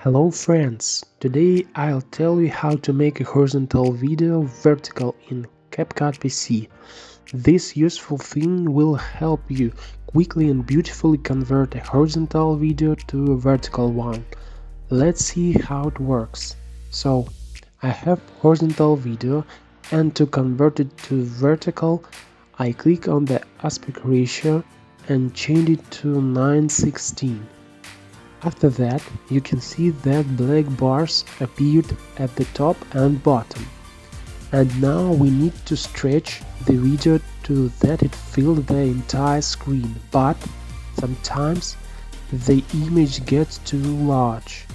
Hello friends, today I'll tell you how to make a horizontal video vertical in CapCut PC. This useful thing will help you quickly and beautifully convert a horizontal video to a vertical one. Let's see how it works. So, I have horizontal video, and to convert it to vertical, I click on the aspect ratio and change it to 9:16. After that, you can see that black bars appeared at the top and bottom. And now we need to stretch the video to that it fills the entire screen, but sometimes the image gets too large.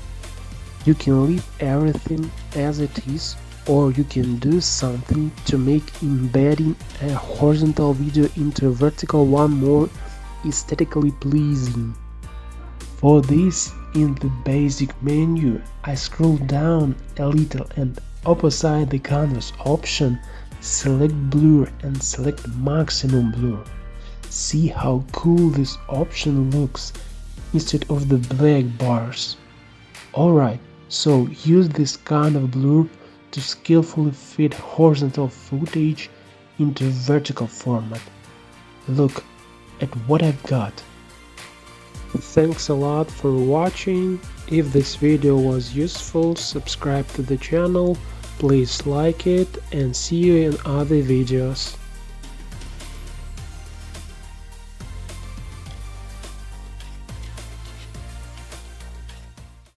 You can leave everything as it is, or you can do something to make embedding a horizontal video into a vertical one more aesthetically pleasing. For this, in the basic menu, I scroll down a little and opposite the canvas option, select blur and select maximum blur. See how cool this option looks instead of the black bars. Alright, so use this kind of blur to skillfully fit horizontal footage into vertical format. Look at what I've got. Thanks a lot for watching. If this video was useful, subscribe to the channel, please like it, and see you in other videos.